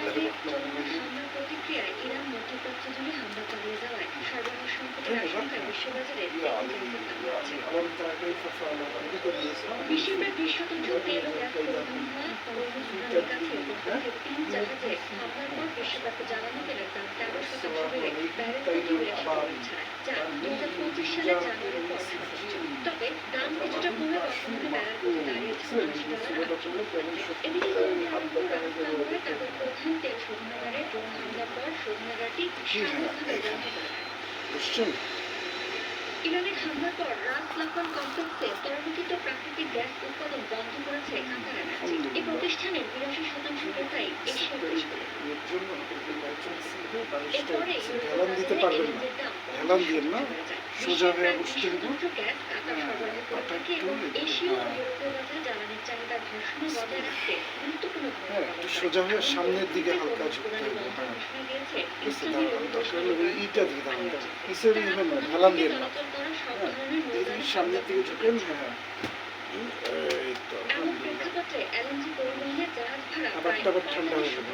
ইসরায়েলে চলমান হামলার প্রতিক্রিয়ায় ইরান মধ্যপ্রাচ্য জুড়ে হামলা চালিয়ে যাওয়ায় সরবরাহ সংকটের আশঙ্কায় বিশ্ববাজারে বিশ্বের প্রায় 20% তেল ও গ্যাস পরিবহন হয় হরমুজ প্রণালীর কাছে কমপক্ষে 3 জাহাজে হামলার পর বিশ্বব্যাপী জ্বালানি তেলের দাম 13% বেড়ে ব্যারেল প্রতি $1 ছাড়ায়, যা 2025 সালের জানুয়ারির পর সর্বোচ্চ। তবে দাম কিছুটা কমে বর্তমানে ব্যারেল প্রতি দাঁড়িয়েছে $90। এদিকে কুয়ালালামপুর রাজধানীতে তাদের প্রধান তেল শোধনাগারে ড্রোন হামলার পর শোধনাগারটি সাময়িকভাবে বন্ধ করা হয়। ইরানের হামলার পর রাস লাফান কমপ্লেক্সে তরলীকৃত প্রাকৃতিক গ্যাস উৎপাদন বন্ধ করেছে কাতার এনার্জি। এই প্রতিষ্ঠানের 82% ক্রেতাই এশিয়ার দেশগুলো। এরপরে ইউরোপের বাজারে এলএনজির দাম গ্যাস কাতার সরবরাহ করে থাকে এবং এশীয় ও ইউরোপীয় বাজারে জ্বালানির চাহিদার ভারসাম্য বজায় রাখতে গুরুত্বপূর্ণ ভূমিকা সামনের দিকে হালকা ঝুঁকতে হবে। সামনের দিকে ঝুঁকেন। এমন প্রেক্ষাপটে এলএনজি পরিবহনের জাহাজ ভাড়া আবার ঠান্ডা হয়ে যাবে।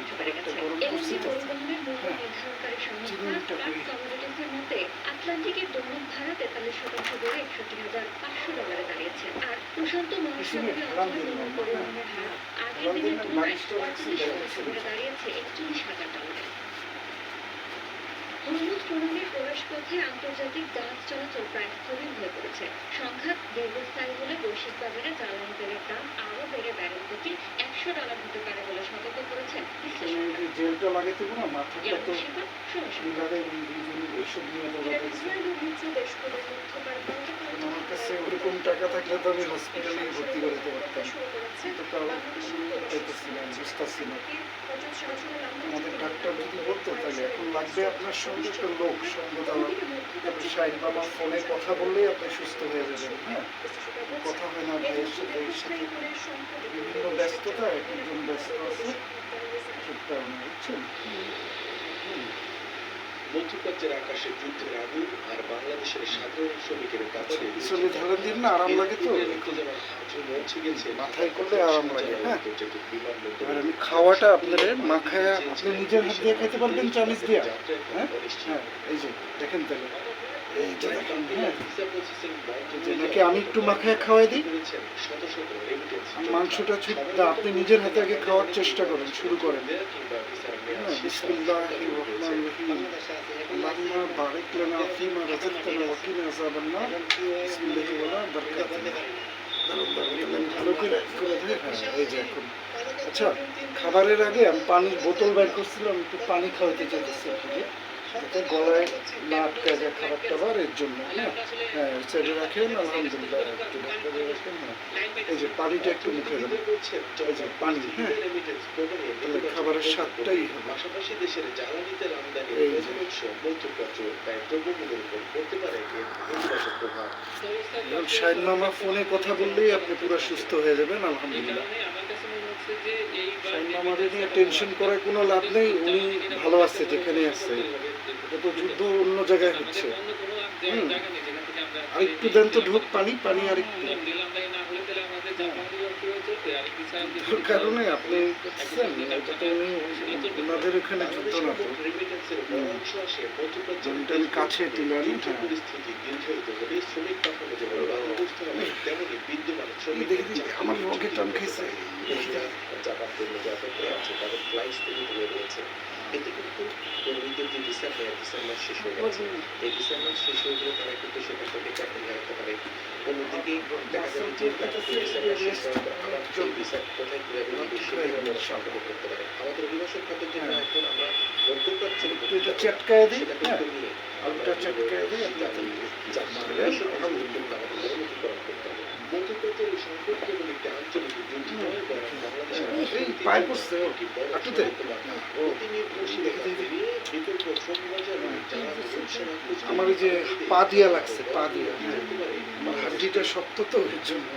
এলএনজি পরিবহনের মূল্য নির্ধারণকারী সংস্থা প্রাক কমোডিটিসের মতে আটলান্টিকের দৈনিক ভাড়া 43% বেড়ে $61,500 দাঁড়িয়েছে। আর প্রশান্ত মহাসাগরীয় অঞ্চলে বিমান পরিবহনের হার আগের দিনের তুলনায় 45% বেড়ে দাঁড়িয়েছে $41,000। হরমুজ প্রণালীর প্রবেশপথে আন্তর্জাতিক জাহাজ চলাচল প্রায় স্থবির হয়ে পড়েছে। সংঘাত দীর্ঘস্থায়ী হলে বৈশ্বিক বাজারে জ্বালানি তেলের দাম আরও বেড়ে ব্যারেল প্রতি $100 হতে পারে বলে সতর্ক করেছেন বিশ্লেষকরা। আমার কাছে ওরকম টাকা থাকলে তো আমি হসপিটালে ভর্তি করে দিতে পারতাম, বুঝতেছি না। আমাদের ডাক্তার যদি বলতো তাহলে এখন লাগবে আপনার সঙ্গে একটা লোক সঙ্গ দেওয়া, তারপরে শাহিন বাবা ফোনে কথা বললেই আপনি সুস্থ হয়ে যাবেন। হ্যাঁ, কথা হয় না ভাইয়ের সাথে, এর সাথে বিভিন্ন ব্যস্ততা, একজন ব্যস্ত আছে, বুঝছেন। মধ্যপ্রাচ্যের আকাশে যুদ্ধের আগুন আর বাংলাদেশের সাধারণ শ্রমিকের কাছে পিছনে ঢালেন দিন না, আরাম লাগে তো, মাথায় করলে আরাম লাগে। হ্যাঁ, এবার আমি খাওয়াটা আপনাদের মাখায় আপনি নিজের হাত দিয়ে খেতে পারবেন, চামিচ দিয়ে। হ্যাঁ হ্যাঁ, এই যে দেখেন তাহলে, এই যে দেখেন। হ্যাঁ, নাকি আমি একটু মাখায় খাওয়াই দিই। মাংসটা ছুটতে আপনি নিজের হাতে আগে খাওয়ার চেষ্টা করেন, শুরু করেন। বিসমিল্লাহির রহমানির রহিম। আল্লাহুম্মা বারিক লানা ফীমা রাযাকতানা ওয়া কিনা আযাবান নার। বিসমিল্লাহি ওয়া বারাকাতুহু। ভালো করে দেয়। হ্যাঁ, এই যে এখন। আচ্ছা, খাবারের আগে আমি পানির বোতল বের করছিলাম, একটু পানি খাওয়াতে চাইতেছি আপনাকে, যাতে গলায় না আটকে যায় খাবার টাবার, এর জন্য। হ্যাঁ হ্যাঁ, সাইডে রাখেন। আলহামদুলিল্লাহ, একটু ঢাকা রাখেন। হ্যাঁ, এই যে পানিটা একটু মুখে দেবেন, এই যে পানি। হ্যাঁ, তাহলে খাবারের স্বাদটাই হবে। পাশাপাশি দেশের জ্বালানি তেল আমদানির প্রধান উৎস মধ্যপ্রাচ্য, তাই দ্রব্যমূল্যের উপর পড়তে পারে এর নেতিবাচক প্রভাব। শাহিন মামা ফোনে কথা বললেই আপনি পুরো সুস্থ হয়ে যাবেন, আলহামদুলিল্লাহ। শাহিন মামাদের নিয়ে টেনশন করার কোনো লাভ নেই, উনি ভালো আছে যেখানে আছে। এটা তো যুদ্ধ অন্য জায়গায় হচ্ছে। আরেকটু দেন তো ঢোক পানি, পানি আরেকটু। কারণে আপনি করছেন, এটা তো ওনাদের ওখানে যুদ্ধ না, তো আমি কাছে তুলে আনি। আমার রোগে টান খেয়েছে। এতে কিন্তু কর্মীদের যে ভিসা মাস শেষ হয়ে গেছে, এই ভিসা মাস শেষ হয়ে গেলে তারা কিন্তু সেখান থেকে চাকরি হারাতে পারে। অন্যদিকে দেখা যাবে যে ভিসা মাস শেষ হওয়ার পর আবার সেই ভিসা কোথায় কিভাবে নিবে সেটা সম্পর্ক করতে পারে। আমাদের অভিবাসন খাতের জন্য এখন আমরা মধ্যপ্রাচ্যের চটকায় দিই, আলুটা চটকায় দিই। মধ্যপ্রাচ্যের এই সংকট কেবল একটি আঞ্চলিক যুদ্ধ নয়, বরং বাংলাদেশের পায়ে পড়ছে হাঁটুতে। আমার ওই যে পা দিয়া লাগছে, পা দিয়া। আমার হাড্ডিটা শক্ত তো, এর জন্য।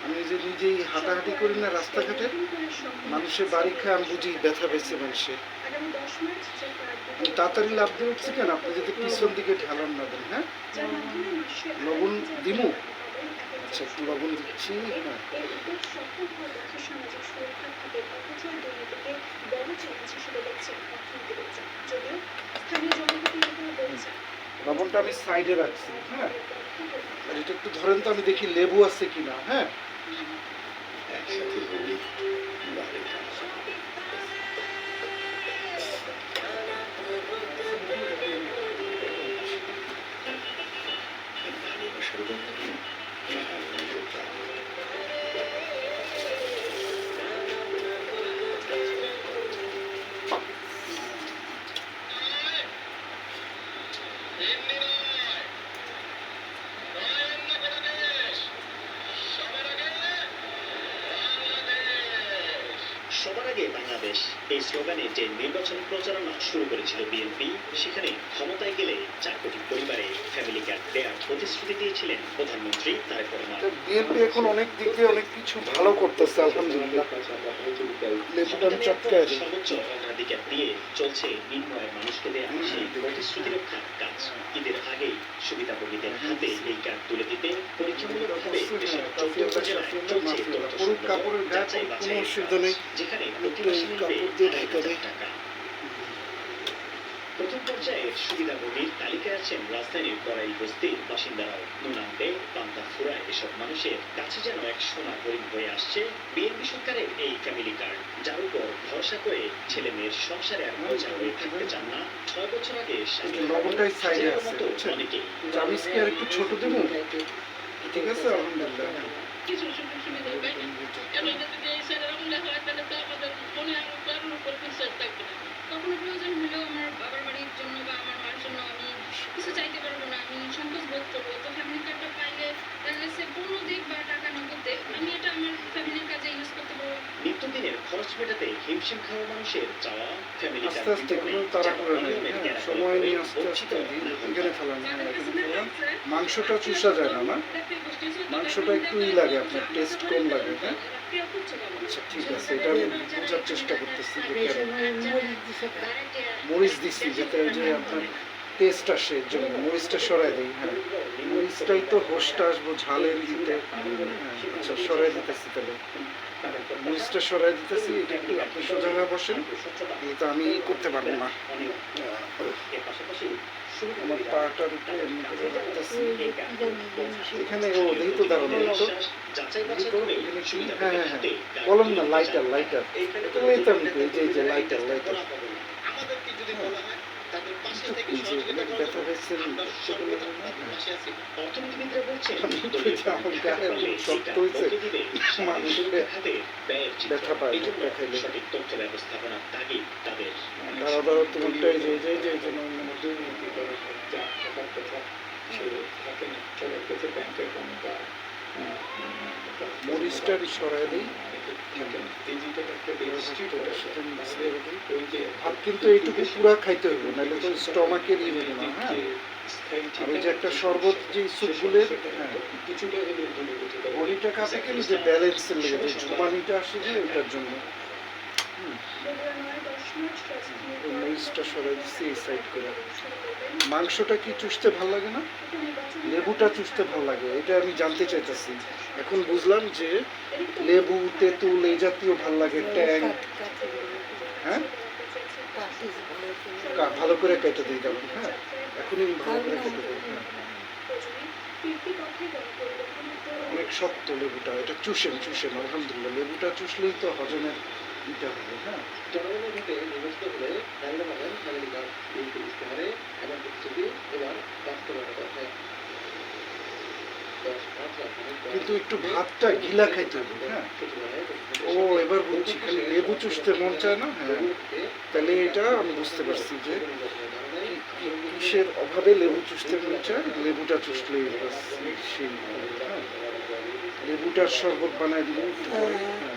আমি যে নিজেই হাঁটাহাঁটি করি না রাস্তাঘাটে, মানুষের বাড়ি খায়, আমি বুঝি ব্যথা পেয়েছে মানুষের। তাড়াতাড়ি লাভ দিয়ে উঠছি কেন, আপনি যদি পিছন দিকে ঢালান না দেন। হ্যাঁ, লবণ দিমু। আচ্ছা একটু লবণ দিচ্ছি, হ্যাঁ। এই উদ্যোগ সফল হওয়ার পথে সামাজিক সুরক্ষা খাতের অপচয় দুর্নীতিকে বড় চ্যালেঞ্জ হিসেবে দেখছেন অর্থনীতিবিদরা। যদিও স্থানীয় জনপ্রতিনিধিরা বলছেন লবণটা আমি সাইডে রাখছি, হ্যাঁ। আর এটা একটু ধরেন তো, আমি দেখি লেবু আছে কিনা, হ্যাঁ। একসাথে বলি বাড়ি সবার আগে বাংলাদেশ এই স্লোগানে যে নির্বাচনী প্রচারণা শুরু করেছিল বিএনপি, সেখানে ক্ষমতায় গেলে 4 কোটি পরিবারে ফ্যামিলি কার্ড দেওয়ার প্রতিশ্রুতি দিয়েছিলেন প্রধানমন্ত্রী তারেক রহমান। বিএনপি এখন অনেক দিক দিয়ে অনেক কিছু ভালো করতেছে, আলহামদুলিল্লাহ। লেবুটা আমি চটকায় দিই। সর্বোচ্চ অগ্রাধিকার দিয়ে চলছে নিম্নআয়ের মানুষকে দেওয়া সেই প্রতিশ্রুতি রক্ষার কাজ। ঈদের আগেই সুবিধাভোগীদের হাতে এই কার্ড তুলে দিতে পরীক্ষামূলকভাবে দেশের 14 উপজেলায় চলছে তথ্য সংগ্রহ, যাচাই বাছাই, যেখানে প্রতি মাসে মিলবে 2,500 টাকা। প্রথম পর্যায়ের সুবিধাভোগীর তালিকায় আছেন রাজধানীর কড়াই বস্তির বাসিন্দারাও। নুনান্তে, পান্তা ফুরায় এসব মানুষের কাছে যেন এক সোনা হরিণ হয়ে আসছে বিএনপি সরকারের এই ফ্যামিলি কার্ড, যার উপর ভরসা করে ছেলে মেয়ের সংসারে আর বোঝা হয়ে থাকতে চান না 6 বছর আগে লবণটাই সাইডে আছে, মতো বুঝছেন? অনেকেই। চামিচ কি আর একটু ছোট দেবো? ঠিক আছে, আলহামদুলিল্লাহ। কিছু সুযোগ সুবিধা পাই না। কারণ এটা যদি এই সাইডে এরকমটা হয় তাহলে তো আমাদের মনে আমার কারোর উপর বিশ্বাস থাকবে না। কখনো প্রয়োজন হলেও আমার বাবার বাড়ির জন্য বা আমার মার জন্য আমি কিছু চাইতে পারবো না, আমি সংকোচ বোধ করবো। তো ফ্যামিলি কার্ডটা পাইলে তাহলে সে পূর্ণ দিক বা টাকা নগদে আমি এটা আমার ফ্যামিলির কাজে ইউজ করতে পারবো। নিত্যদিনের খরচ মেটাতে হিমশিম খাওয়া মানুষের চাওয়া ফ্যামিলি আস্তে আস্তে কোনো তাড়া করে নেই, হ্যাঁ। সময় নিয়ে আস্তে আস্তে দিই। এখানে ফেলান, হ্যাঁ, এখানে ফেলান। মাংসটা চুষা যায় না, না? মাংসটা একটু লাগে, আপনার টেস্ট কম লাগে, হ্যাঁ। আচ্ছা ঠিক আছে, এটা আমি বোঝার চেষ্টা করতেছি যে কেন। মরিচ দিচ্ছি যাতে ওই যে আপনার টেস্ট আসে, এর জন্য মরিচটা সরাই দিই, হ্যাঁ। মরিচটাই তো হোসটা আসবো ঝালের ইতে, হ্যাঁ। আচ্ছা সরাই দিতেছি তাহলে, মরিচটা সরাই দিতেছি। এটা একটু আপনি সোজা হয়ে বসেন, এটা আমি করতে পারবো না। আমার পাটার উপরে এমনি করে রাখতেছি। এখানে ও দেখি তো, দাঁড়ানো তো, হ্যাঁ হ্যাঁ হ্যাঁ, বললাম না, লাইটার লাইটার, এই তো আমি এই যে এই যে লাইটার লাইটার। এই যে ব্যথা হয়েছে, অর্থনীতিবিদরা বলছেন আমার গায়ে একদম শক্ত হয়েছে, মানুষের ব্যথা পায় ব্যথা খাইলে। সঠিক তথ্য ব্যবস্থাপনার তাগিদ তাদের। দাঁড়া দাঁড়া, তোমারটা এই যে এই যে এই যে এই যে মরিচটার সরাই দিই। ভাত কিন্তু এইটুকু পুরা খাইতে হবে, নাহলে তো স্টমাকের ই হবে না, হ্যাঁ। আর ওই যে একটা শরবত, যে স্যুপগুলের, হ্যাঁ, বডিটা কাছে গেলে যে ব্যালেন্সের লেগে যে ঝুমানিটা আসে, যে ওইটার জন্য। ওই মরিচটা সরাই দিচ্ছি এই সাইড করে। মাংসটা কি চুষতে ভাল লাগে না? লেবুটা চুষতে ভাল লাগে, এটা আমি জানতে চাইতেছি। এখন বুঝলাম যে লেবু, তেঁতুল এই জাতীয় ভাল লাগে, ট্যাং, হ্যাঁ। ভালো করে কেটে দিই তখন, হ্যাঁ। এখনই ভালো করে কেটে দিই, হ্যাঁ। অনেক শক্ত লেবুটা, এটা চুষেন চুষেন, আলহামদুলিল্লাহ। লেবুটা চুষলেই তো হজমের ইটা হবে, হ্যাঁ। কিন্তু একটু ভাতটা গিলা খাইতে হবে, হ্যাঁ। ও এবার বুঝছি, খালি লেবু চুষতে মন চায় না, হ্যাঁ। তাহলে এটা আমি বুঝতে পারছি যে কিসের অভাবে লেবু চুষতে মন চায়। লেবুটা চুষলেই সেই, হ্যাঁ। লেবুটার শরবত বানাই দিব একটু পরে, হ্যাঁ।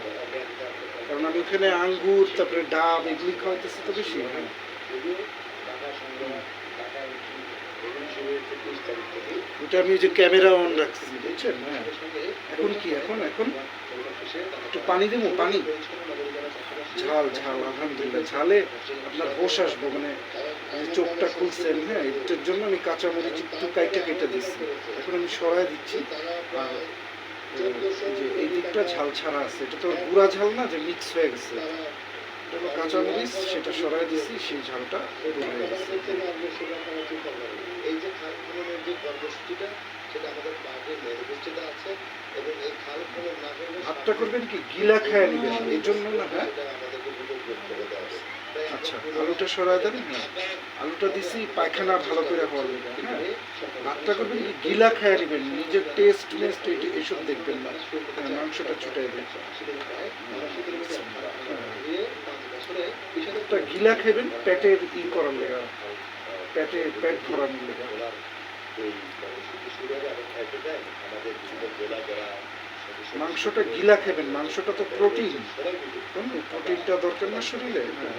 কারণ আমি ওখানে আঙ্গুর, তারপরে ডাব এগুলি খাওয়াইতেছি তো বেশি, হ্যাঁ। ওটা আমি যে ক্যামেরা অন রাখছি, বুঝছেন, হ্যাঁ। এখন কি, এখন এখন একটু পানি দেবো, পানি, ঝাল ঝাল, আলহামদুলিল্লাহ। ঝালে আপনার হোশ আসবো, মানে চোখটা খুলছেন, হ্যাঁ। এটার জন্য আমি কাঁচামরিচ একটু কাইটা কেটে দিচ্ছি, এখন আমি সরাই দিচ্ছি। আর এই যে এই দিকটা ঝাল ছাড়া আছে, এটা তো গুঁড়া ঝাল না যে মিক্স হয়ে গেছে, এটা হলো কাঁচামরিচ, সেটা সরাই দিছি, সেই ঝালটা দূর হয়ে গেছে। এই যে খাল খননের যে কর্মসূচিটা সেটা আমাদের পার্টির ম্যানিফেস্টোতে আছে এবং এই খাল খনন না করলে ভাতটা করবেন কি গিলা খায় নিবেন, এই জন্য না। হ্যাঁ আমাদেরকে দুটো যোগ করে দেওয়া হবে। আচ্ছা, আলুটা সরাই দেন। হ্যাঁ আলুটা দিছি পায়খানা ভালো করে হওয়ার লেগে। হ্যাঁ ভাতটা করবেন কি গিলা খায় নিবেন, নিজের টেস্ট মেস্ট এইসব দেখবেন না। হ্যাঁ মাংসটা ছুটাই দেন, একটা গিলা খাইবেন পেটের ই করার লেগে, পেটে পেট ভরানোর লেগে। মাংসটা গিলা খাবেন, মাংসটা তো প্রোটিন, প্রোটিনটা দরকার না শরীরে। হ্যাঁ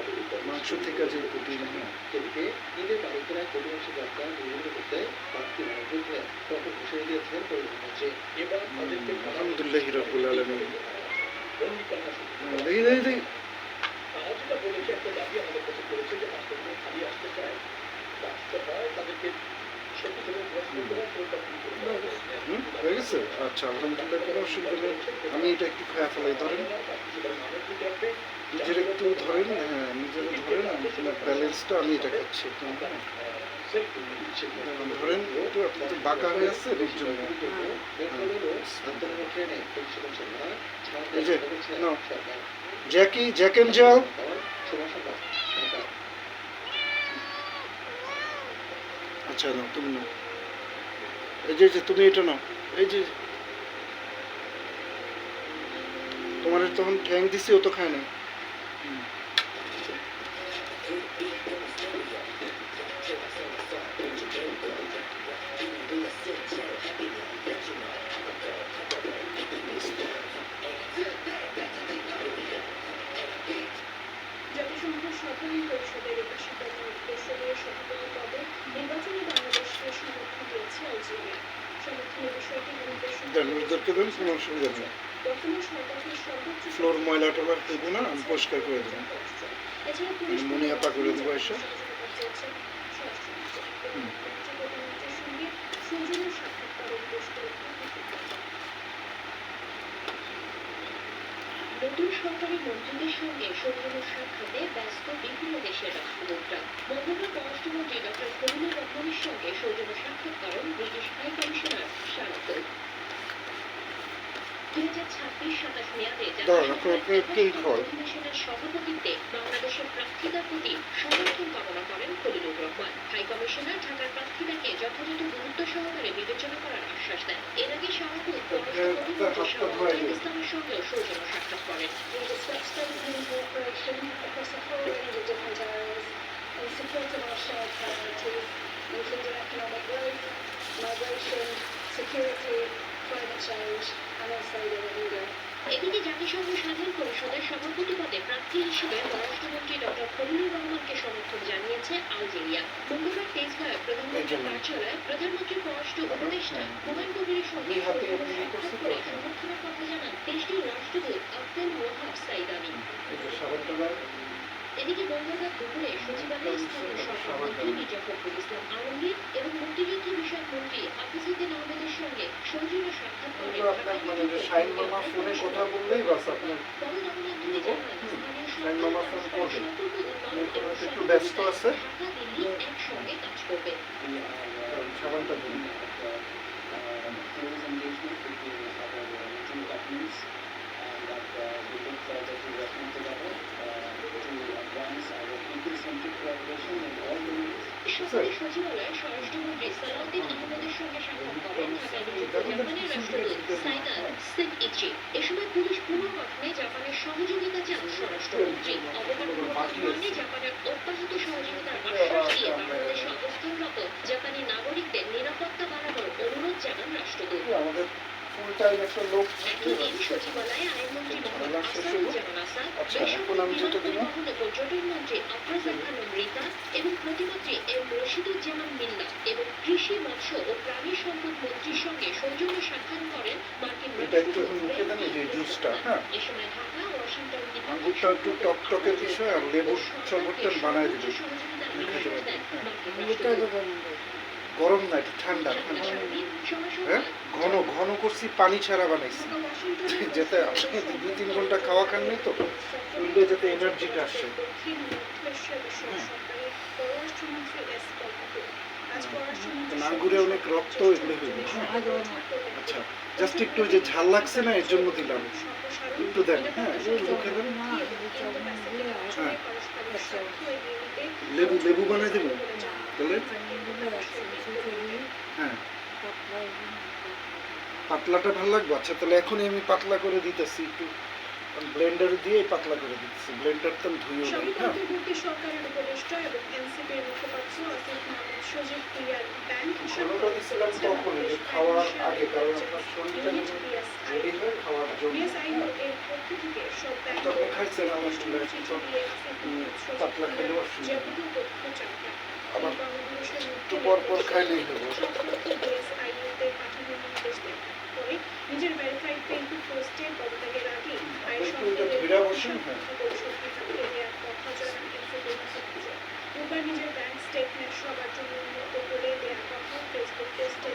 মাংস থেকে যে প্রোটিন। হ্যাঁ আলহামদুলিল্লাহ রাব্বুল আলামিন। দেখি দেখি দেখি হয়ে গেছে। আচ্ছা আলহামদুলিল্লাহ, কোনো অসুবিধা নেই। আমি এটা একটু খায়া ফেলাই, ধরেন নিজের একটু ধরেন। হ্যাঁ নিজের ধরেন, আমি তোমার ব্যালেন্সটা আমি এটা খাচ্ছি। ধরেন একটু আপনি তো বাঁকা হয়ে আছে এর জন্য। এই যে নাও জ্যাকি, জ্যাক এন্ড জেল। আচ্ছা নাও তুমি নাও, এই যে তুমি এটা নাও। এই যে তোমার তখন ঠ্যাং দিছি, ও তো খায় না। জাতিসংঘ সাধারণ পরিষদের 81তম উদ্দেশ্যনীয় সভাপতি পদে নির্বাচনে বাংলাদেশকে সমর্থন দিয়েছে আলজেরিয়া। সমর্থনের বিষয়টি দেন ওদেরকে দেন, কোনো অসুবিধা নেই। বর্তমান সরকারের সর্বোচ্চ ফ্লোর ময়লা টলা দেবো না, আমি পরিষ্কার করে দেবো। এছাড়া পুলিশ মুনিয়াপা করে দেবো এসে। প্রধানমন্ত্রীর সঙ্গে সৌজন্য সাক্ষাৎকার উদ্দেশ্য নতুন সরকারি মন্ত্রীদের সঙ্গে সৌজন্য সাক্ষাতে ব্যস্ত বিভিন্ন দেশের রাষ্ট্রদূতরা। মঙ্গলবার পররাষ্ট্রমন্ত্রী ডক্টর খলিলুর রহমানের সঙ্গে সৌজন্য সাক্ষাৎ করেন ব্রিটিশ হাই কমিশনার শারাত। 2026-27 মেয়াদে অধিবেশনের সভাপতিত্বে বাংলাদেশের প্রার্থীতার প্রতি সমর্থন কামনা করেন খলিলুর রহমান। হাই কমিশনার ঢাকার প্রার্থীতাকে যথাযথ গুরুত্ব সহকারে বিবেচনা করার আশ্বাস দেন। এর আগে শাহপুর ইসলামের সঙ্গেও সৌজন্য সাক্ষাৎ করেন। এদিকে জাতিসংঘ সাধারণ পরিষদের সভাপতি পদে প্রার্থী হিসেবে পররাষ্ট্রমন্ত্রী ডক্টর খলিলুর রহমানকে সমর্থন জানিয়েছে আলজেরিয়া। মঙ্গলবার তেজগাঁয়ে প্রধানমন্ত্রীর কার্যালয়ে প্রধানমন্ত্রীর পররাষ্ট্র উপদেষ্টা হুমায়ুন কবিরের সঙ্গে সাক্ষাৎ করে সমর্থনের কথা জানান দেশটির রাষ্ট্রদূত আব্দুল ওয়াহাব সাইদানি। এদিকে মঙ্গলবার দুপুরে সচিবালয়ে স্থানীয় সরকারমন্ত্রী মির্জা ফখরুল ইসলাম আলমগীর এবং মুক্তিযুদ্ধ বিষয়ক মন্ত্রী হাফিজউদ্দিন আহমেদের সঙ্গে সৌজন্য সাক্ষাৎ করে কথা বললেই বাস আপনার তিনি জানান একটু ব্যস্ত আছে। ঢাকা দিল্লি একসঙ্গে কাজ করবে। সাবানটা সকালে সচিবালয়ে স্বরাষ্ট্রমন্ত্রী সালাউদ্দিন আহমেদের সঙ্গে সাক্ষাৎ করেন ঢাকায় নিযুক্ত জাপানের রাষ্ট্রদূত সাইদার সেনইচি। এ সময় পুলিশ পুনর্গঠনে জাপানের সহযোগিতা চান স্বরাষ্ট্রমন্ত্রী। অবকাঠামো উন্নয়নে জাপানের অব্যাহত সহযোগিতার আশ্বাস দিয়ে বাংলাদেশে অবস্থানরত জাপানি নাগরিকদের নিরাপত্তা বাড়ানোর অনুরোধ জানান রাষ্ট্রদূত। একই দিন সচিবালয়ে আইনমন্ত্রী মোহাম্মদ আসাদুজ্জামান আসাদ, বেসরকারি বিমান পরিবহন ও পর্যটন মন্ত্রী আফরোজা খানম রিতা এবং প্রতিমন্ত্রী এম রশিদুজ্জামান মিল্লা এবং কৃষি, মৎস্য ও প্রাণী সম্পদ মন্ত্রীর সঙ্গে সৌজন্য সাক্ষাৎ করেন মার্কিন রাষ্ট্রদূত। এ সময় ঢাকা, ওয়াশিংটন আঙ্গুরটা একটু টকটকের বিষয়, আর লেবুর শরবতটা বানায় দিবে। গরম না, এটা ঠান্ডা ঠান্ডা। হ্যাঁ, ঘন ঘন করছি, পানি ছাড়া বানাইছি যাতে আপনি 2-3 ঘন্টা খাওয়া খান নাই তো শরীরে যাতে এনার্জিটা আসে। আঙ্গুরে অনেক রক্ত এগুলো হইল। আচ্ছা, জাস্ট একটু যে ঝাল লাগছে না এর জন্য দিলাম, একটু দেন। হ্যাঁ, একটু খেলেন। হ্যাঁ, লেবু লেবু বানাই দেবো তাহলে। হ্যাঁ, পাতলাটা ভালো লাগবে। আচ্ছা, তাহলে এখনই আমি পাতলা করে দিতেছি, একটু ব্লেন্ডার দিয়ে পাতলা করে দিতেছি। ব্লেন্ডার তো ধুইও না। হ্যাঁ, সরকারের উপদেষ্টা এবং এনসিপির মুখপাত্র আসিফ মাহমুদ সজীব ভুঁইয়ার ব্যাংক ঘোলটা দিছিলাম তখন, এই যে খাওয়ার আগে, কারণ আপনার শরীরটা রেডি হয় খাওয়ার জন্য। এর পক্ষ থেকে সব ব্যাংক তখন খাইছেন আলহামদুলিল্লাহ, একটু পাতলা খেলেও অসুবিধা নেই। আবার একটু পর পর খাইলেই হবে। নিজের ভেরিফাইড ফেসবুক পোস্টে পদত্যাগের আগে আয় একটু এটা ধীরে বসেন। হ্যাঁ, রোববার নিজের ব্যাংক স্টেটমেন্ট সবার জন্য উন্মুক্ত করে দেওয়ার কথা ফেসবুক পোস্টে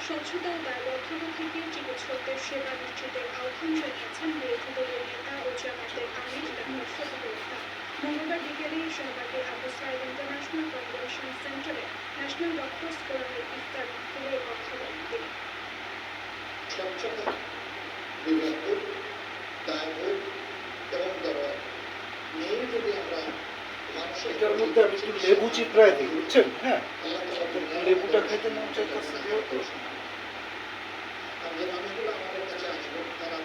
স্বচ্ছতা ও দায়বদ্ধতা থেকে চিকিৎসকদের সেবা নিশ্চিতের আহ্বান জানিয়েছেন বিরোধী দলীয় নেতা ও জামাতের আমির ডাক্তার শফিকুল ইসলাম। মঙ্গলবার বিকেলে শাহবাগের আবু সাইদ ইন্টারন্যাশনাল কনভেনশন সেন্টারে ন্যাশনাল ডক্টর্স ফোরামের ইফতার মাহফিলে কথা বলেন তিনি। স্বচ্ছতা, নিরাপদ, দায়বোধ এবং দরদ নিয়ে যদি আমরা মানুষের এটার মধ্যে আমি একটু লেবু চিপড়ায় দিই, বুঝছেন? হ্যাঁ, আল্লাহ তাআলা লেবুটা খাইতে মন চাইতেছে যেহেতু। আর যে মানুষগুলো আমাদের কাছে আসবে তারা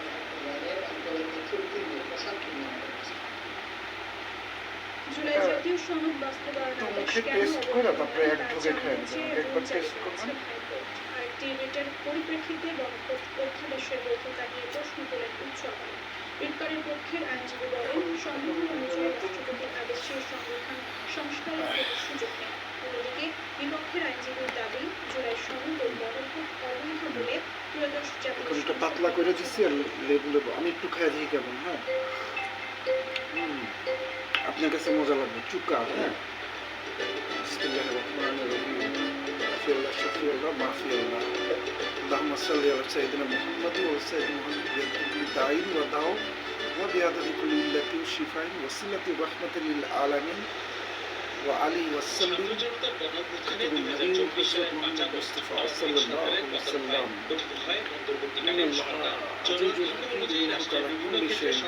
মনের অন্তরকে তৃপ্তি নিয়ে প্রশান্তি নিয়ে আমাদের কাছে জুলাই জাতীয় সনদ বাস্তবায়ন তো আদেশ মুখে কেন টেস্ট করে অবৈধ তারপরে এক তা ঢোকে খায় জানতে নেবেন। চেয়ে একবার জারি টেস্ট করেছে করবেন। হাইকোর্ট। আরেকটি রিটের পরিপ্রেক্ষিতে অধ্যাদেশের বৈধতা নিয়ে প্রশ্ন তোলেন উচ্চ আদালত। রিটকারীর পক্ষের আইনজীবী বলেন, সংবিধান অনুযায়ী রাষ্ট্রপতির আদেশে সংবিধান সংস্কারের কোনো সুযোগ নেই। অন্যদিকে বিপক্ষের আইনজীবীর দাবি, জুলাই সনদ ও গণভোট অবৈধ বলে ত্রয়োদশ জাতীয় এখন এটা সংসদ পাতলা করে দিচ্ছি আর লেবু লেবু আমি একটু খাই দিই কেমন। হ্যাঁ, আপনার কাছে মজা লাগবে। চুকা। হ্যাঁ, বিসমিল্লাহির রহমানির রহিম। আফিয়াল্লাহ শাফিয়াল্লাহ মাফিয়াল্লাহ আল্লাহুম্মা সাল্লি আলা সাইয়্যিদিনা মুহাম্মাদ ওয়া সাইয়্যিদিনা মুহাম্মাদ বিয়াদিকুল্লি দাইন ওয়া দাও ওয়া বিয়াদিকুল্লি ইল্লাতি শিফাইন ওয়াসিলাতি রাহমাতাল লিল আলামিন ওয়া আলিহি ওয়া সাল্লিম কাতাবুন নবী হযরত মুহাম্মদ মুস্তাফা সাল্লাল্লাহু আলাইহি ওয়াসাল্লাম ইন্নাল্লাহা আজিজুল হাকীম আলা কুল্লি শাইইন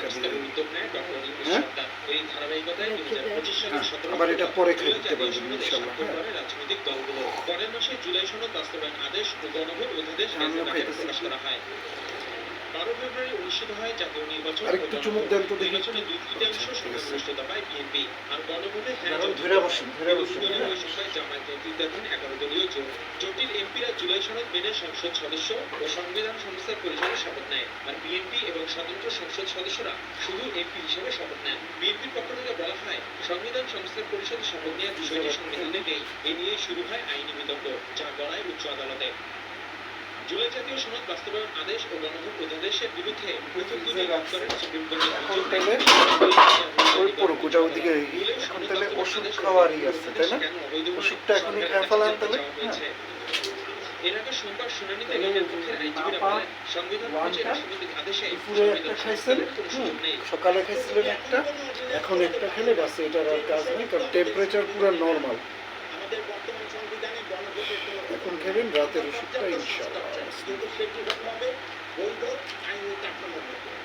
কাদির। হ্যাঁ, আবার এটা পরে খেয়ে দিতে পারবেন ইনশাআল্লাহ। হ্যাঁ, রাজনৈতিক দলগুলো পরের মাসে জুলাই সনদ বাস্তবায়ন আদেশ ও গণভোট অধ্যাদেশ আমিও আগে খাইতেছি। প্রকাশ করা হয়। 12 ফেব্রুয়ারি অনুষ্ঠিত হয় জাতীয় নির্বাচন। আরেকটু চুমুক দেন তো দেখি। নির্বাচনে 2/3 সংখ্যাগরিষ্ঠতা পায় বিএনপি আর গণভোটে দাঁড়ান, ধরে বসুন, ধরে বসুন। দলীয় ওই সংখ্যায় জামায়াত নেতৃত্বাধীন 11 দলীয় জোট। জোটের এমপিরা জুলাই সনদ মেনে সংসদ সদস্য ও সংবিধান সংস্থার পরিষদে শপথ নেয়, আর বিএনপি এবং স্বতন্ত্র সংসদ সদস্যরা শুধু এমপি হিসেবে শপথ নেন। বিএনপির পক্ষ থেকে বলা হয়, সংবিধান সংস্থার পরিষদে শপথ নেওয়ার বিষয়টি সংবিধানে নেই। এ নিয়ে শুরু হয় আইনি বিতর্ক, যা গড়ায় উচ্চ আদালতে। জুলাই জাতীয় সনদ বাস্তবায়ন আদেশ ও গণভোট অধ্যাদেশের বিরুদ্ধে প্রথম দুটি রাত করেন সুপ্রিম কোর্টের এখন তাহলে ওই পড়ুক, ওটা ওদিকে। এখন তাহলে ওষুধ খাওয়ারই আছে, তাই না? ওষুধটা এখনই খেয়ে ফেলান তাহলে। হ্যাঁ, এর আগে সোমবার শুনানিতে নিজের পক্ষের আইনজীবীরা বলেন, সংবিধান অনুযায়ী রাষ্ট্রপতির আদেশে দুপুরে একটা খাইছেন, সকালে খাইছিলেন একটা, এখন একটা খেলে বাস, এটার আর কাজ নেই, কারণ টেম্পারেচার পুরো নর্মাল। আমাদের বর্তমান সংবিধানে গণভোটের কোনো এখন খেলেন রাতের ওষুধটা ইনশাআল্লাহ। কিন্তু সেটি হতে হবে বৈধ আইনি কাঠামো,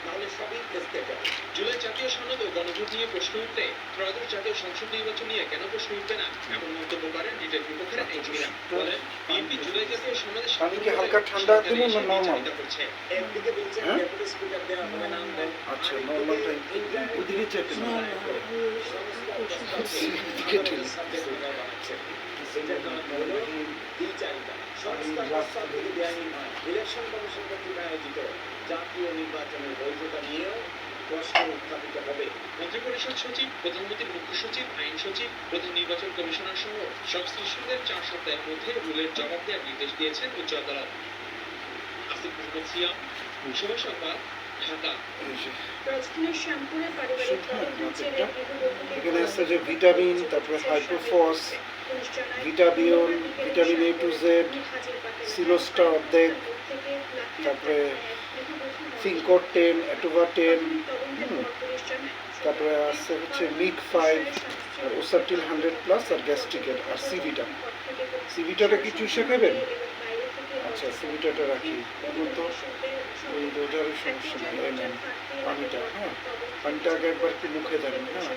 নাহলে সবই দেখতে যাবে। জুলাই জাতীয় সনদ ও গণভোট নিয়ে প্রশ্ন উঠলে ত্রয়োদশ জাতীয় সংসদ নির্বাচন নিয়ে কেন প্রশ্ন উঠবে না, এমন মন্তব্য করেন রিটের বিপক্ষের আইনজীবীরা। বলেন, বিএনপি জুলাই জাতীয় সনদে পানি কি হালকা ঠান্ডা দেবো না নর্মাল? করছে। একদিকে বলছেন হ্যাঁ? ডেপুটি স্পিকার দেওয়া হবে না, আচ্ছা, নর্মালটাই ওদিকে চেপে না। এদিকে ঠেলে। ইলেকশন কমিশন কর্তৃক আয়োজিত জাতীয় নির্বাচনের বৈধতা নিয়েও প্রশ্ন উত্থাপিত হবে। মন্ত্রিপরিষদ সচিব, প্রধানমন্ত্রীর মুখ্য সচিব, আইন সচিব, প্রধান নির্বাচন কমিশনার সহ সংশ্লিষ্টদের 4 সপ্তাহের মধ্যে রুলের জবাব দেওয়ার নির্দেশ দিয়েছেন উচ্চ আদালত। আসিফ মাহমুদ সিয়াম, সময় সংবাদ, ঢাকা। এই যে রাজধানীর শ্যামপুরে পারিবারিক কলহের জেরে গৃহবধূকে এখানে আছে যে ভিটামিন, তারপরে হাইড্রোফস, ভিটাবিয়ন, ভিটামিন A to Z, সিলোস্টা অর্ধেক, তারপরে ফিঙ্কর 10, অ্যাটোভা 10, তারপরে আছে হচ্ছে মিক 5, ওসাটিল 100+, আর গ্যাস্ট্রিকের, আর সিভিটা। সিভিটাটা কি চুষে খাবেন? আচ্ছা, সিভিটাটা রাখি। এখন তো ওই রোজারই সমস্যা নেই। এই নেন পানিটা, হ্যাঁ, পানিটা আগে একবার একটু মুখে দেন, হ্যাঁ।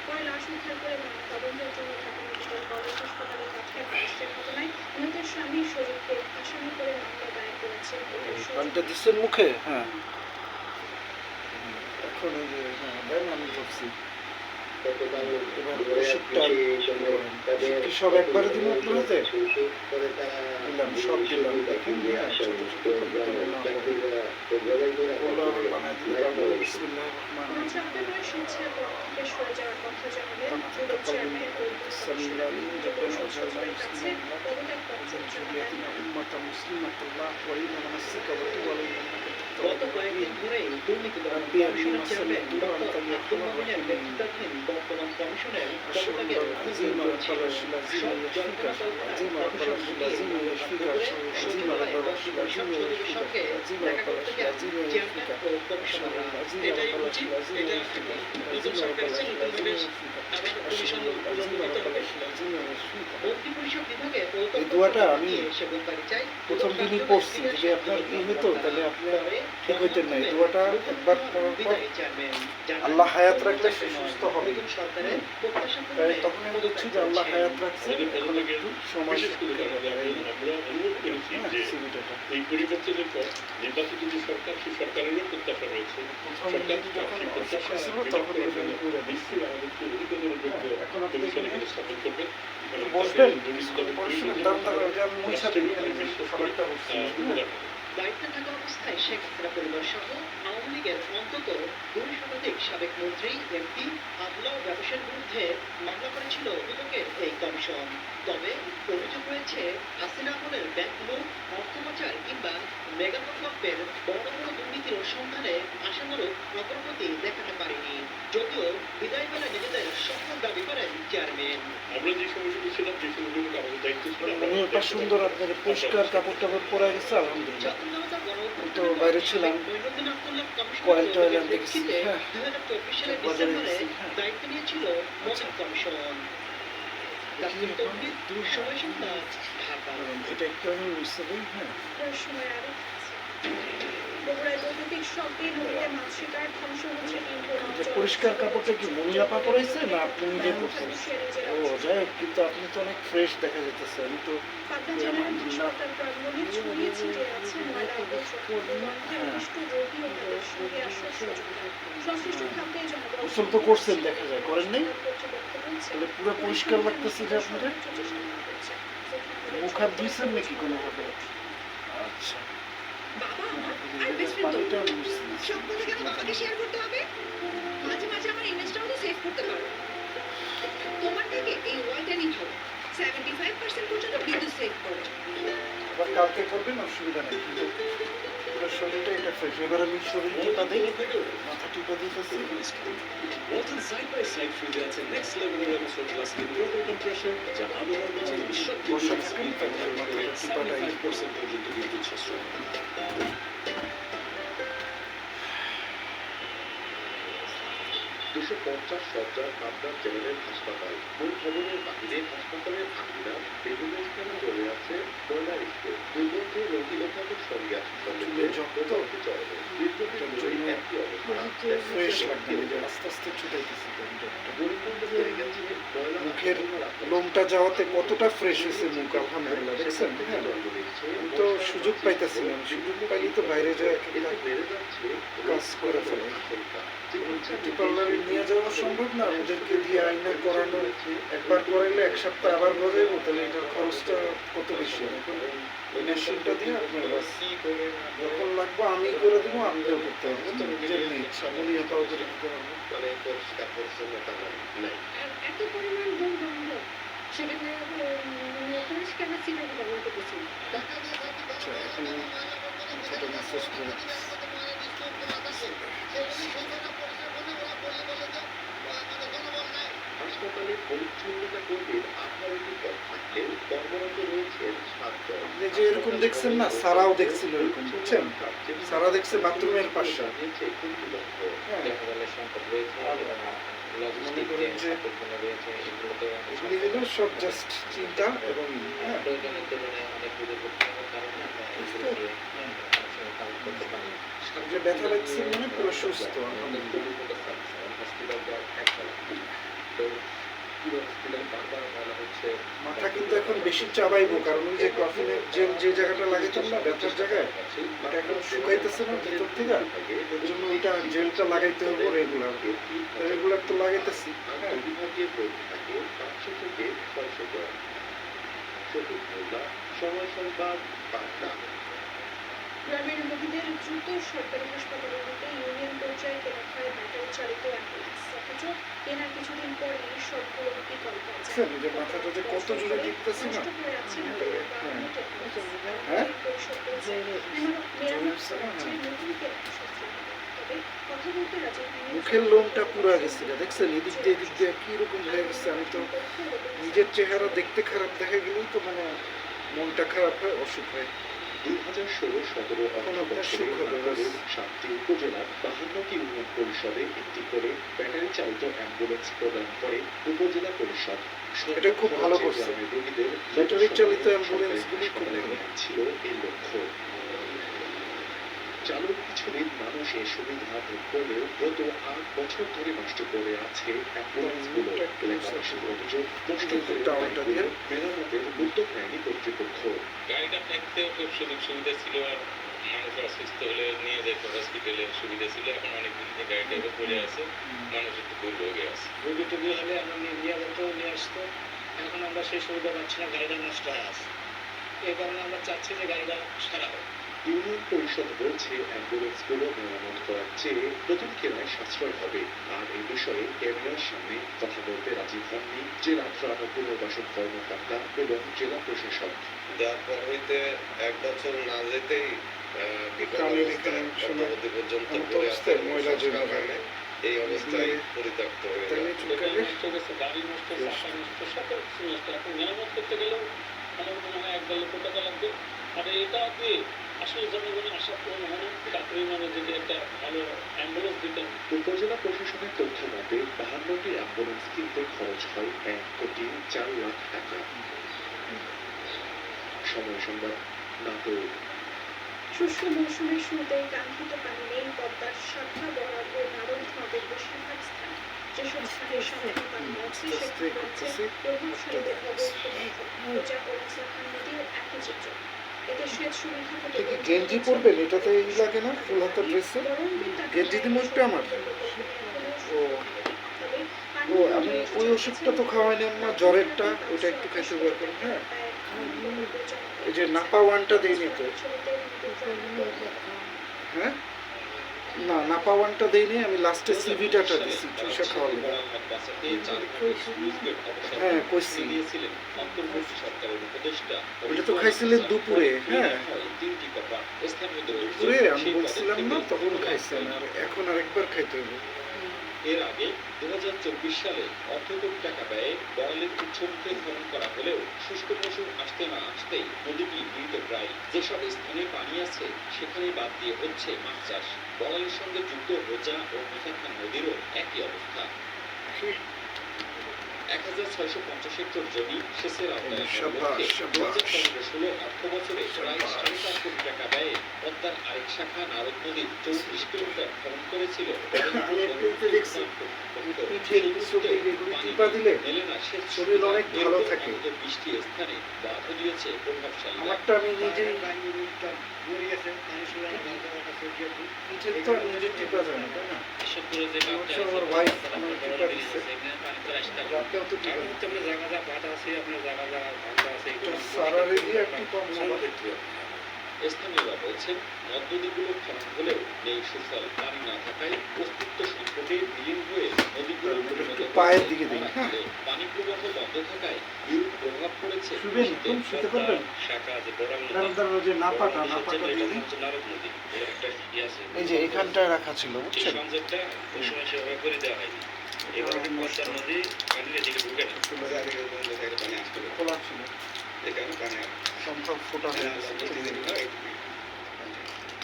পরে লাশ উদ্ধার করে ময়নাতদন্তের জন্য ঢাকা মেডিকেল কলেজ হাসপাতালে পাঠায় পুলিশের ঘটনায় নিহতের স্বামী শরীফকে আসামি করে মামলা দায়ের করেছেন পুলিশ। পানিটা দিচ্ছেন মুখে, হ্যাঁ। এখন এই যে হ্যাঁ দেন, আমি ধরছি। এবার ওষুধটা কি সব একবারে দিব আপনার হাতে? দিলাম, সব দিলাম। দেখেন, হ্যাঁ, ছোট ছোট করে দিলে না হবে। ওগুলো আবার বানায় দিতে পারবো। বিসমিল্লাহির রহমানির রহিম। চাপে পড়ে স্বেচ্ছায় পদ থেকে সরে যাওয়ার কথা জানালেন পুলিশ চেয়ারম্যান সামিউল আলী রব্বানা জাআলনা কাছে মুসলিমান পদত্যাগ পত্র যুরিয়াতিনা উম্মাতান মুসলিমাতাল্লাহ ওয়া ইন্না নাসসিকা ওয়া তুব আলাইনা ইন্নাকা গত কয়েকদিন ধরেই দুর্নীতি দমন কমিশনের চেয়ারম্যান ডক্টর আব্দুল মামুনের নেতৃত্বাধীন বর্তমান কমিশনের পদত্যাগের আন্দোলন করছিল। সব যন্ত্রণাকর কর্মসূচি সদস্যদের সঙ্গে দেখা করতে যান চেয়ারম্যান ও কমিশনাররা। এটাই উচিত, এটা নতুন সরকার এসে নতুন বিদেশ আবার কমিশন পুনর্নির্মিত হবে। মন্ত্রী পরিষদ বিভাগে এই দোয়াটা আমি সেবনকারী চাই প্রথম দিনই পড়ছি। যদি আপনার কি হতো তাহলে আপনি ঠিক হইতেন না। এই দোয়াটা একবার পড়ার পর আল্লাহ হায়াত রাখলে সে সুস্থ হবে। তাই তখন আমি দেখছি যে আল্লাহ হায়াত রাখছে, এখন একটু সময় এই পরিবর্তনের পর নির্বাচিত যে সরকার, সেই সরকারেরও প্রত্যাশা রয়েছে। সরকার যখন প্রত্যাশা তখন নিশ্চয়ই আমাদেরকে অধিকতর যোগ্য কমিশন এখানে স্থাপন করবে। বসবেন দায়িত্বে থাকা অবস্থায় শেখ হাসিনা পরিবার সহ আওয়ামী লীগের অন্তত 2 শতাধিক সাবেক মন্ত্রী, এমপি, আমলা ও ব্যবসায়ীর বিরুদ্ধে মামলা করেছিল দুদকের এই কমিশন। তবে অভিযোগ রয়েছে হাসিনা আমলের ব্যাংক লুট, অর্থ পাচার কিংবা মেগা প্রকল্পের বড় বড় দুর্নীতির অনুসন্ধানে আশানুরূপ অগ্রগতি দেখাতে পারেনি। যদিও বিদায় বেলা নিজেদের সফল দাবি করেন চেয়ারম্যান। আমরা যে সময়গুলো ছিলাম, যে সময়গুলো আমাদের দায়িত্ব ছিল, ওটা সুন্দর, আপনার পরিষ্কার কাপড় টাপড় পরে গেছে, আলহামদুলিল্লাহ। তো বাইরে ছিলাম, কয়েল টয়েল আনতে গেছি, হ্যাঁ, বাজারে গেছি, হ্যাঁ। দায়িত্ব নিয়েছিল মদন কমিশন। তাসলিম তৌহিদ, সময় সংবাদ, ঢাকা। এটা একটু আমি বুঝতে পারি, হ্যাঁ। সময় আরো বগুড়ায় বৈদ্যুতিক শব্দে নদীতে মাছ শিকার ধ্বংস হচ্ছে যে পরিষ্কার কাপড়টা কি মনিয়াপা পরাইছে না আপনি নিজে পরছেন? ও যাই হোক, কিন্তু আপনি তো অনেক ফ্রেশ দেখা যেতেছে। আমি তো পাবনা জেলার হাসপাতাল প্রাঙ্গণে ছড়িয়ে ছিটিয়ে আছে ময়লা আবর্জনা। নির্দিষ্ট রোগী ও তাদের সঙ্গে আসা সহযোগিতা। সংশ্লিষ্ট খাতে জনগণ গোসল তো করছেন দেখা যায়, করেন নাই? তাহলে পুরো পরিষ্কার লাগতেছে যে আপনাদের। মুখ হাত ধুইছেন নাকি কোনোভাবে? আচ্ছা, বাবা আর বেস্ট ফ্রেন্ড তো পানিটা বুঝছি। সব কথা কেন বাবাকে শেয়ার করতে হবে? মাঝে মাঝে আমার ইমেজটাও তো সেভ করতে পারো। তোমার থেকে এই ওয়ালটা নিতে 75% পর্যন্ত বিদ্যুৎ সেভ করে। আবার কালকে করবেন, অসুবিধা নেই, কিন্তু পুরো শরীরটা এটা ফ্রেশ। এবার আমি শরীর টিপা দিই, মাথা টিপা দিতেছি। ওয়ালটন সাইড বাই সাইড ফ্রিজে আছে নেক্সট লেভেলের এপিসোড ক্লাস লিকুইড টেম্পারেচার, যা আবহাওয়ার মধ্যে বিশ্বকে বসে থাকেন, তারপরে মাথাটা টিপাটাই 75% পর্যন্ত বিদ্যুৎ সাশ্রয়। 250 শয্যার পাবনা জেনারেল হাসপাতাল। মূল ভবনের বাহিরে হাসপাতালের আঙিনা বিভিন্ন স্থানে জমে আছে ময়লার স্তূপ। দুর্গন্ধে রোগী লোকাদের সঙ্গে আছে চুলে যত ফ্রেশ লাগবে, যে আস্তে আস্তে ছুটাইতেছি। মুখের লোমটা যাওয়াতে কতটা ফ্রেশ হয়েছে মুখ, আলহামদুলিল্লাহ। দেখছেন, হ্যাঁ। আমি তো সুযোগ পাইতেছিলাম, সুযোগ পাইলে তো বাইরে যায় কাজ করে ফেলে। বিউটি পার্লারে নিয়ে যাওয়া সম্ভব না, ওদেরকে দিয়ে আইনা করানো। একবার করাইলে 1 সপ্তাহ আবার বজাইবো, তাহলে এটার খরচটা কত বেশি। মেশিনটা দিয়ে আপনার বাস যখন লাগবে আমি করে দেবো, আপনিও করতে পারবেন। নিজের ইচ্ছা, মনিয়াটাও করে দিতে পারবেন। পরিষ্কার পরিচ্ছন্নতা নাই। এত পরিমাণ দুর্গন্ধ, সেখানে পরিষ্কার না ছিল ব্যবহার করতেছি। আচ্ছা, এখন মাথাটা ম্যাসেজ করে হাসপাতালে পরিচ্ছন্নতা কর্মীর 18টি পদ থাকলেও কর্মরত রয়েছেন 7 জন। আপনি যে এরকম দেখছেন না, সারাও দেখছিল এরকম, বুঝছেন? সারা দেখছে বাথরুমের পাশে। জানিয়েছে কর্তৃপক্ষ। হ্যাঁ, দেখাগেলের সংকট রয়েছে, আর লজিস্টিক মনে করেন যে সম্পর্কগুলো রয়েছে, এগুলোতে এগুলি হলো সব জাস্ট চিন্তা এবং হ্যাঁ, প্রয়োজনের তুলনায় অনেক দূরে ভর্তি হওয়ার কারণে আমরা এগুলোকে অনেক সময় কাজ করতে পারি। যে ব্যথা লাগছে মানে পুরো সুস্থ আমাদের আলহামদুলিল্লাহ। হসপিটাল যাওয়ার একতলা। তো পুরো হসপিটাল বারবার বলা হচ্ছে মাথা কিন্তু এখন বেশি চাবাইবো, কারণ ওই যে কফিনের জেল যে জায়গাটা লাগাইতাম না ব্যথার জায়গায়, ওটা এখন শুকাইতেছে না ভিতর থেকে, এর জন্য ওইটা জেলটা লাগাইতে হবে রেগুলার। রেগুলার তো লাগাইতেছি। হ্যাঁ, বিভাগীয় প্রয়োজন থাকে 500 থেকে 600 গ্রাম। সবুজ মোল্লা, সময় সংবাদ, পাটনা। গ্রামের রোগীদের দ্রুত সরকারি হাসপাতালে নিতে ইউনিয়ন পর্যায়ে কেনা হয় ব্যাটারি চালিত অ্যাম্বুলেন্স, অথচ কেনার কিছুদিন পরেই সবগুলো বিকল্প আছে। দেখছেন এই যে মাথাটা যে কত জোরে টিপতেছে না। নষ্ট হয়ে যাচ্ছে হাতের বাড়ানো টেকনোলজি। হ্যাঁ? পরিশোধ করেছে, মেরামত করাচ্ছে নতুন কেনা শস্ত্র। তবে কথা বলতে রাজি হয়নি মুখের লোমটা পুরা গেছে, দেখছেন এদিক দিয়ে কি রকম হয়ে গেছে। আমি তো নিজের চেহারা দেখতে খারাপ দেখা গেলেই তো মানে মনটা খারাপ হয়, অসুখ হয়। 2016-17 কোনো একটা অর্থবছরে সুখ হবে ব্যাস। নাটোরের 7টি উপজেলার 52টি ইউনিয়ন পরিষদে একটি করে ব্যাটারি চালিত অ্যাম্বুলেন্স প্রদান করে উপজেলা পরিষদ। এটা খুব ভালো করছে। গ্রামের রোগীদের ব্যাটারি চালিত সরকারি অ্যাম্বুলেন্সগুলি খুব হাসপাতালে ভালো। নেওয়া ছিল এই লক্ষ্য। চালুর কিছুদিন মানুষ এই সুবিধা ভোগ করলেও গত 8 বছর ধরে নষ্ট করে আছে অ্যাম্বুলেন্সগুলো। এলাকাবাসীর অভিযোগ, নষ্ট হয়ে টাওয়ারটা দিয়ে মেরামতের উদ্যোগ নেয়নি কর্তৃপক্ষ। গাড়িটা থাকতেও খুব সুযোগ সুবিধা ছিল, আর মানুষ অসুস্থ হলে নিয়ে যেত হসপিটালে সুবিধা ছিল। এখন অনেক দিন থেকে গাড়িটা এভাবে পড়ে আছে, মানুষ একটু দুর্ভোগে আছে। রোগী টোগী হলে আমরা নিয়ে যেত, নিয়ে আসতো। এখন আমরা সেই সুবিধা পাচ্ছি না, গাড়িটা নষ্ট হয়ে আছে। এই কারণে আমরা চাচ্ছি যে গাড়িটা সারা হোক। ইউনিয়ন পরিষদ বলছে অ্যাম্বুলেন্সগুলো মেরামত করার চেয়ে নতুন কেনায় সাশ্রয় হবে। আর এই বিষয়ে ক্যামেরার সামনে কথা বলতে রাজি হননি জেলা ত্রাণ ও পুনর্বাসন কর্মকর্তা এবং জেলা প্রশাসক। দেওয়ার পর হইতে 1 বছর না যেতেই বিকল আমি অবস্থায় এখানে শুনে অদ্যাবধি পর্যন্ত আমার তো পড়ে আছে অবস্থায় ময়লা জমে সংস্কার যায়। হয় নাই। এই অবস্থায় পরিত্যক্ত হয়ে তাই যায়। নিয়ে চুলকালে নষ্ট গেছে, গাড়ি নষ্ট, চাকা নষ্ট, সকল কিছু নষ্ট। এখন মেরামত করতে গেলেও আমার মনে হয় 1-1.5 লক্ষ টাকা লাগবে। আর এটা দিয়ে আসলে জনগণের আশা পূরণ হয় না। ডাক্তারি মানে যদি একটা ভালো অ্যাম্বুলেন্স দিতেন। উপজেলা প্রশাসনের তথ্য মতে 52টি অ্যাম্বুলেন্স কিনতে খরচ হয় 1,04,00,000 টাকা। সময় সংবাদ, নাটোর। শুষ্ক মৌসুমের শুরুতেই কাঙ্ক্ষিত পানি নেই পদ্মার শাখা বরাবর ও নারদ নদের বেশিরভাগ স্থানে। যেসব স্থানে সামান্য পানি আছে সেখানে রয়েছে প্রভাবশালীদের অবৈধ মোজা ও রাজলাখান নদীও একই চিত্র। এতে সেচ সুবিধা আপনি কি গেঞ্জি পরবেন? এটাতে এই লাগে না ফুল হাতের ড্রেসে? গেঞ্জি দিব একটু আমার। ও আমি ওই ওষুধটা তো খাওয়াইনি না, জ্বরেরটা, ওইটা একটু খাইতে হবে এখন। হ্যাঁ, এই যে নাপা ওয়ানটা দেয়নি তো। হ্যাঁ, না নাপা ওয়ানটা দেয়নি, আমি লাস্টে সিভিটাটা দিছি চুষা খাওয়ার লাগে। হ্যাঁ, কইছি। দিয়েছিলেন অন্তর্বর্তী সরকারের উপদেষ্টা। ওটা তো খাইছিলেন দুপুরে। হ্যাঁ, 3টি কথা স্থানীয়দের দুপুরে অভিযোগ, আমি সেই বলছিলাম না, পদক্ষেপে তখন খাইছেন, আর এখন আরেকবার খাইতে হবে। এর আগে 2024 সালে অর্ধ কোটি টাকা ব্যয়ে বড়ালের উৎসবকে খনন করা হলেও শুষ্ক মৌসুম আসতে না আসতেই নদীটি মৃত প্রায়। যেসব স্থানে পানি আছে সেখানে বাদ দিয়ে হচ্ছে মাছ চাষ। বড়ালের সঙ্গে যুক্ত রোজা ও মিঠাখান নদীরও একই অবস্থা। 1650 হেক্টর জমি সেচের আওতায় আনার লক্ষ্যে 2015-16 অর্থ বছরে প্রায় 4.5 কোটি টাকা ব্যয়ে পদ্মার আরেক শাখা নারদ নদীর 34 কিলোমিটার খনন করেছিল। আমি একটু দেখছি পিঠে চোখে এগুলি টিপা দিলে মেলে না সেচ শরীর অনেক ভালো থাকে। বৃষ্টি স্থানে বাধা দিয়েছে প্রভাবশালী। আমারটা আমি নিজেই পিঠের তো আর নিজে টিপা যায় না, তাই না? অবশ্য আমার ওয়াইফ আমার টিপা দিচ্ছে, রাতেও তো টিপা দিচ্ছে। তো সারারে দিয়ে একটু কম সময়। স্থানীয়রা বলছেন নদ-নদীগুলো খনন হলেও নেই সুফল। পানি না থাকায় অস্তিত্ব সংকটে বিলীন হয়ে নদীগুলো একটু পায়ের দিকে দিই। হ্যাঁ, পানি প্রবাহ বন্ধ থাকায় বিরূপ প্রভাব পড়েছে হয়েছে শুবেন শীতে। এখন শুতে পারবেন শাখা যে বড়াল নদী দাঁড়ান যে নাপাটা বড়াল নদীর দিয়ে এটা দিই। হচ্ছে নারদ নদী এর একটা ইয়ে আছে এই যে এখানটায় রাখা ছিল এই বুঝছেন সংযোগটা ওই সময় সেভাবে করে দেওয়া হয়নি এই কারণে পদ্মা নদী পানির এদিকে ঢুকে না পানি আসতে পারে খোলা ছিল এই কারণে পানি সম্ভব ফোটা হয়ে গেছে প্রতিদিন হয়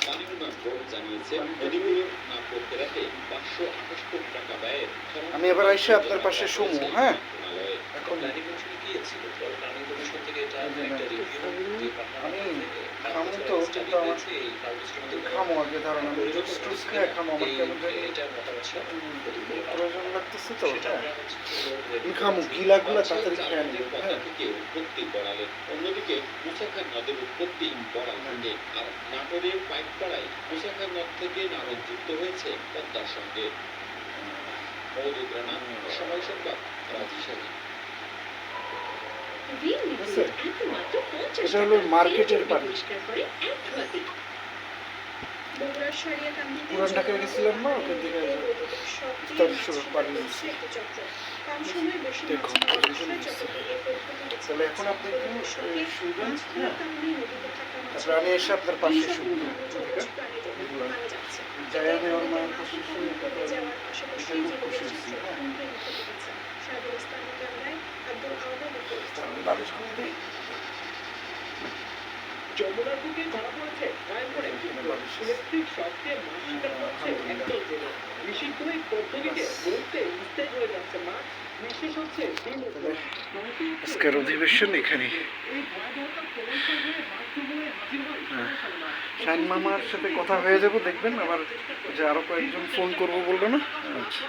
পানি উন্নয়ন বোর্ড জানিয়েছে নদীগুলো না করতে রাখে 528 কোটি টাকা ব্যয়ের খনন আমি এবার এসে আপনার পাশে শুমু, হ্যাঁ? মন্ত্রণালয়ে। এখন প্ল্যানিং কমিশনে কি ছিল প্ল্যানিং কমিশন থেকে এটা একটা রিভিউ যে আমি খামো তো কিন্তু আমার খামো আগে ধারণা আমি জুস টুস খেয়ে খামো আমার কেমন জানি এটা মতামত ছিল প্রয়োজন লাগতেছে তো সেটা হ্যাঁ আমরা হচ্ছে আমি খামো গিলাগুলা তাড়াতাড়ি খেয়ে আমাদের নেবো পদ্মা হ্যাঁ থেকে উৎপত্তি বড়ালে অন্যদিকে মুসাখার নদের উৎপত্তি বড়াল থেকে আর নাটোরের পাইকপাড়ায় মুসাখার নদ থেকে নারদ যুক্ত হয়েছে পদ্মার সঙ্গে মৌলিক রানা সময় সংবাদ রাজশাহী রিল লিকুইড একমাত্র 50 এটা হলো টাকা। মার্কেটের তেল পানি। পরিষ্কার করে এক ধোয়াতে। বগুড়ার সারিয়াকান্দিতে পুরান ঢাকায় গেছিলাম না, ওখান থেকে তার শুরু পানি নিচ্ছি। কম সময়ে বেশি মাছ দেখুন, খাওয়ার দেখুন বিষয়ে নিচ্ছি। চট্টগ্রামের পদ্ধতি বেছে তাহলে এখন আপনি একটু সঙ্গে শুবেন মাছ হ্যাঁ খাওয়ার কারণে নদীতে থাকা মাছ তারপরে আমি এসে আপনার পাশে এই সকল শুবো মানব জলজ প্রাণীদের মারা যাচ্ছে। যাই আমি আমার মায়ের পাশে মাছ শুয়ে কমে যাওয়ার পাশাপাশি খুব জীবনের খুশি হয়েছি, চিত্র হ্যাঁ। হুমকির মুখে পড়েছে। শাহরুল ইসলামের ক্যামেরায় আব্দুল আওয়াদের রিপোর্ট। আমি বালিশ করে দিই যমুনার বুকে ধরা পড়েছে রায়পুরে ইলেকট্রিক শক দিয়ে মাছ শিকার করছে একদল জেলে নিষিদ্ধ এই পদ্ধতিতে মুহূর্তে নিস্তেজ হয়ে যাচ্ছে মাছ বিশেষ হচ্ছে দিন আজকের অধিবেশন এখানে এই ভয়াবহতার প্রমাণ হয়ে মাছ ধরে হাজির হয় শাইন মামার সাথে কথা হয়ে যাবো দেখবেন আবার যে আরো কয়েকজন ফোন করবো বললো না আচ্ছা